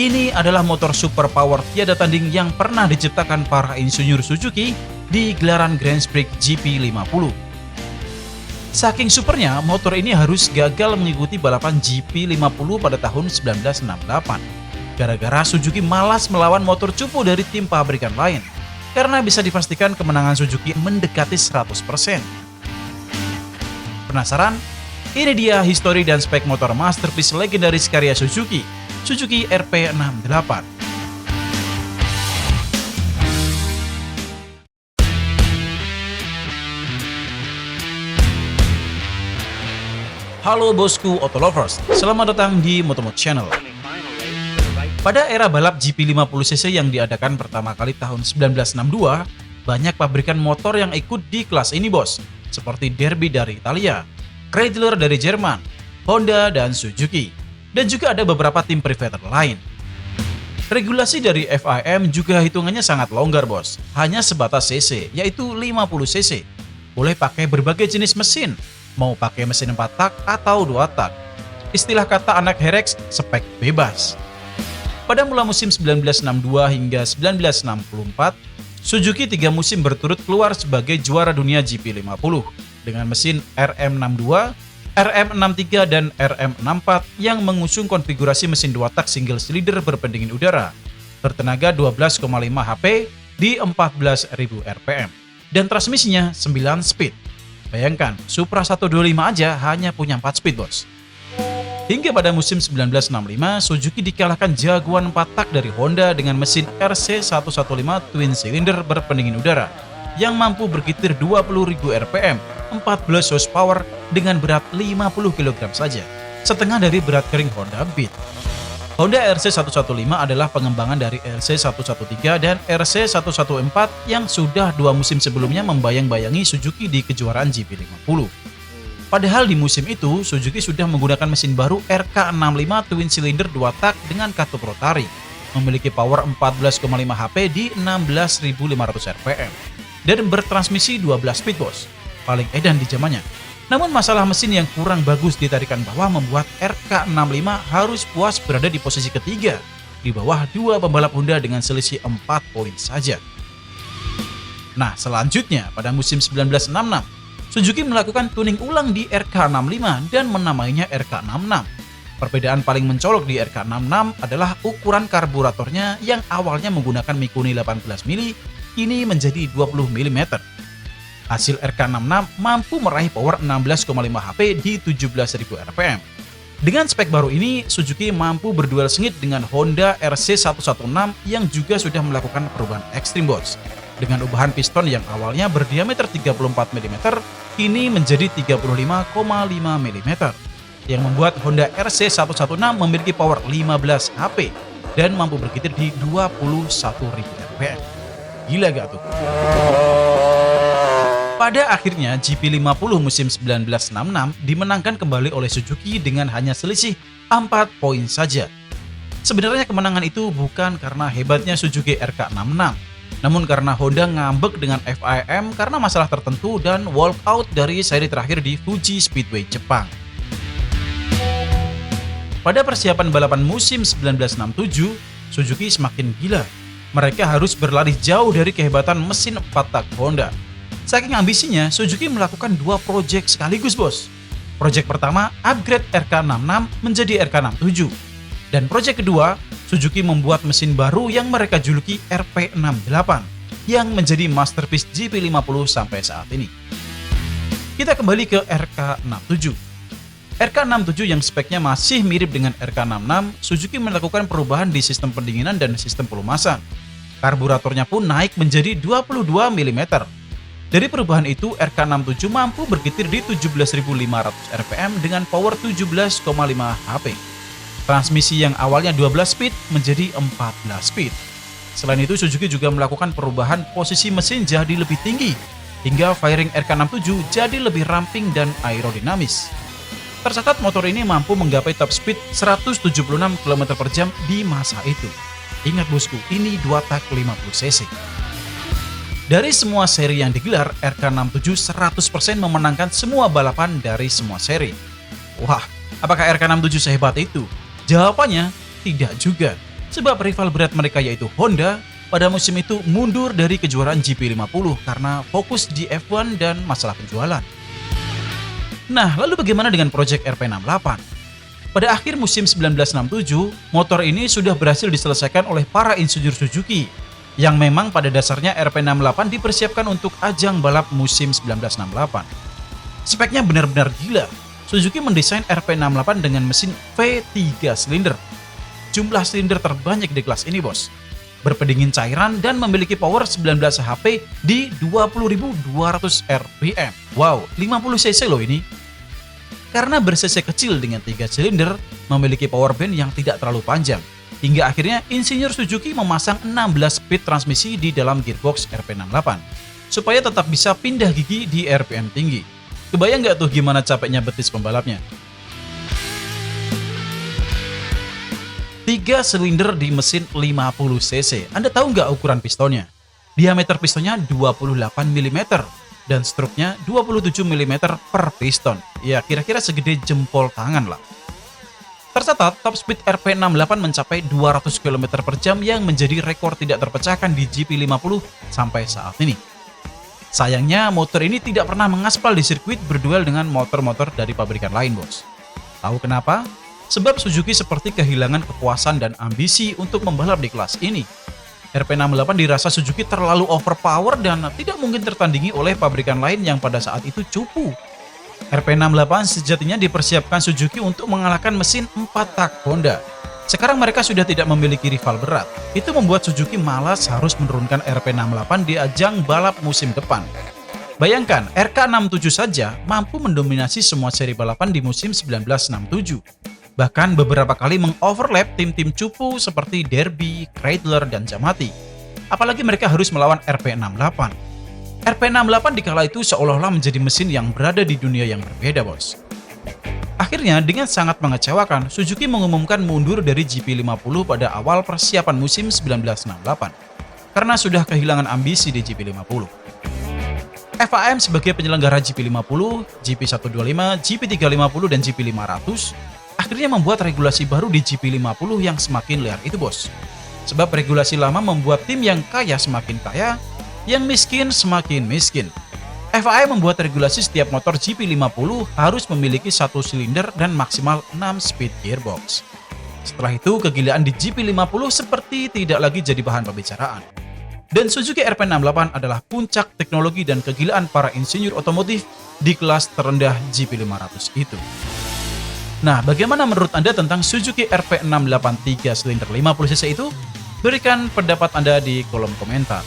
Ini adalah motor superpower tiada tanding yang pernah diciptakan para insinyur Suzuki di gelaran Grand Prix GP50. Saking supernya, motor ini harus gagal mengikuti balapan GP50 pada tahun 1968. Gara-gara Suzuki malas melawan motor cupu dari tim pabrikan lain, karena bisa dipastikan kemenangan Suzuki mendekati 100%. Penasaran? Ini dia histori dan spek motor masterpiece legendaris karya Suzuki, Suzuki RP68. Halo bosku Auto Lovers, selamat datang di Motomod Channel. Pada era balap GP50cc yang diadakan pertama kali tahun 1962, banyak pabrikan motor yang ikut di kelas ini bos, seperti Derby dari Italia, Kreidler dari Jerman, Honda, dan Suzuki. Dan juga ada beberapa tim private lain. Regulasi dari FIM juga hitungannya sangat longgar bos, hanya sebatas cc, yaitu 50cc. Boleh pakai berbagai jenis mesin, mau pakai mesin 4 tak atau 2 tak. Istilah kata anak Herex, spek bebas. Pada mula musim 1962 hingga 1964, Suzuki 3 musim berturut keluar sebagai juara dunia GP50 dengan mesin RM62, RM63 dan RM64 yang mengusung konfigurasi mesin 2 tak single silinder berpendingin udara bertenaga 12,5 HP di 14.000 rpm dan transmisinya 9 speed. Bayangkan, Supra 125 aja hanya punya 4 speed bos. Hingga pada musim 1965, Suzuki dikalahkan jagoan 4 tak dari Honda dengan mesin RC115 twin cylinder berpendingin udara yang mampu berkitir 20.000 rpm, 14 horsepower dengan berat 50 kg saja, setengah dari berat kering Honda Beat. Honda RC115 adalah pengembangan dari RC113 dan RC114 yang sudah 2 musim sebelumnya membayang-bayangi Suzuki di kejuaraan GP50. Padahal di musim itu, Suzuki sudah menggunakan mesin baru RK65 twin cylinder 2 tak dengan katup rotari, memiliki power 14,5 HP di 16.500 rpm, dan bertransmisi 12 speed bos, paling edan di zamannya. Namun masalah mesin yang kurang bagus di tarikan bawah membuat RK65 harus puas berada di posisi ketiga, di bawah 2 pembalap Honda dengan selisih 4 poin saja. Nah selanjutnya pada musim 1966, Suzuki melakukan tuning ulang di RK65 dan menamainya RK66. Perbedaan paling mencolok di RK66 adalah ukuran karburatornya yang awalnya menggunakan Mikuni 18 mili, kini menjadi 20 mm. Hasil RK66 mampu meraih power 16,5 HP di 17.000 rpm. Dengan spek baru ini, Suzuki mampu berduel sengit dengan Honda RC116 yang juga sudah melakukan perubahan ekstrim bos. Dengan ubahan piston yang awalnya berdiameter 34 mm, kini menjadi 35,5 mm. Yang membuat Honda RC116 memiliki power 15 HP dan mampu berkitir di 21.000 rpm. Gila gak tuh? Pada akhirnya GP50 musim 1966 dimenangkan kembali oleh Suzuki dengan hanya selisih 4 poin saja. Sebenarnya kemenangan itu bukan karena hebatnya Suzuki RK66, namun karena Honda ngambek dengan FIM karena masalah tertentu dan walk out dari seri terakhir di Fuji Speedway Jepang. Pada persiapan balapan musim 1967, Suzuki semakin gila. Mereka harus berlari jauh dari kehebatan mesin 4 tak Honda. Saking ambisinya, Suzuki melakukan 2 proyek sekaligus bos. Proyek pertama, upgrade RK66 menjadi RK67. Dan proyek kedua, Suzuki membuat mesin baru yang mereka juluki RP68, yang menjadi masterpiece GP50 sampai saat ini. Kita kembali ke RK67. RK67 yang speknya masih mirip dengan RK66, Suzuki melakukan perubahan di sistem pendinginan dan sistem pelumasan. Karburatornya pun naik menjadi 22 mm. Dari perubahan itu, RK67 mampu berkitir di 17.500 rpm dengan power 17,5 HP. Transmisi yang awalnya 12 speed menjadi 14 speed. Selain itu, Suzuki juga melakukan perubahan posisi mesin jadi lebih tinggi, hingga fairing RK67 jadi lebih ramping dan aerodinamis. Tercatat motor ini mampu menggapai top speed 176 km per jam di masa itu. Ingat bosku, ini 2 tak 50cc. Dari semua seri yang digelar, RK67 100% memenangkan semua balapan dari semua seri. Wah, apakah RK67 sehebat itu? Jawabannya, tidak juga. Sebab rival berat mereka yaitu Honda pada musim itu mundur dari kejuaraan GP50 karena fokus di F1 dan masalah penjualan. Nah, lalu bagaimana dengan proyek RP68? Pada akhir musim 1967, motor ini sudah berhasil diselesaikan oleh para insinyur Suzuki, yang memang pada dasarnya RP68 dipersiapkan untuk ajang balap musim 1968. Speknya benar-benar gila. Suzuki mendesain RP68 dengan mesin V3 silinder. Jumlah silinder terbanyak di kelas ini, bos. Berpendingin cairan dan memiliki power 19 HP di 20.200 RPM. Wow, 50 cc loh ini. Karena ber-cc kecil dengan 3 silinder, memiliki power band yang tidak terlalu panjang. Hingga akhirnya insinyur Suzuki memasang 16 speed transmisi di dalam gearbox RP68 supaya tetap bisa pindah gigi di RPM tinggi. Kebayang nggak tuh gimana capeknya betis pembalapnya? 3 silinder di mesin 50 cc. Anda tahu nggak ukuran pistonnya? Diameter pistonnya 28 mm dan struknya 27 mm per piston. Ya kira-kira segede jempol tangan lah. Tercatat top speed RP68 mencapai 200 km per jam yang menjadi rekor tidak terpecahkan di GP50 sampai saat ini. Sayangnya motor ini tidak pernah mengaspal di sirkuit berduel dengan motor-motor dari pabrikan lain, bos. Tahu kenapa? Sebab Suzuki seperti kehilangan kepuasan dan ambisi untuk membalap di kelas ini. RP68 dirasa Suzuki terlalu overpower dan tidak mungkin tertandingi oleh pabrikan lain yang pada saat itu cupu. RP68 sejatinya dipersiapkan Suzuki untuk mengalahkan mesin 4 tak Honda. Sekarang mereka sudah tidak memiliki rival berat. Itu membuat Suzuki malas harus menurunkan RP68 di ajang balap musim depan. Bayangkan, RK67 saja mampu mendominasi semua seri balapan di musim 1967. Bahkan beberapa kali mengoverlap tim-tim cupu seperti Derby, Chrysler, dan Yamaha. Apalagi mereka harus melawan RP68. RP68 dikala itu seolah-olah menjadi mesin yang berada di dunia yang berbeda, bos. Akhirnya, dengan sangat mengecewakan, Suzuki mengumumkan mundur dari GP50 pada awal persiapan musim 1968 karena sudah kehilangan ambisi di GP50. FAM sebagai penyelenggara GP50, GP125, GP350, dan GP500 akhirnya membuat regulasi baru di GP50 yang semakin liar itu, bos. Sebab regulasi lama membuat tim yang kaya semakin kaya, yang miskin semakin miskin. FIA membuat regulasi setiap motor GP50 harus memiliki 1 silinder dan maksimal 6 speed gearbox. Setelah itu, kegilaan di GP50 seperti tidak lagi jadi bahan pembicaraan. Dan Suzuki RP68 adalah puncak teknologi dan kegilaan para insinyur otomotif di kelas terendah GP500 itu. Nah, bagaimana menurut Anda tentang Suzuki RP683 silinder 50cc itu? Berikan pendapat Anda di kolom komentar.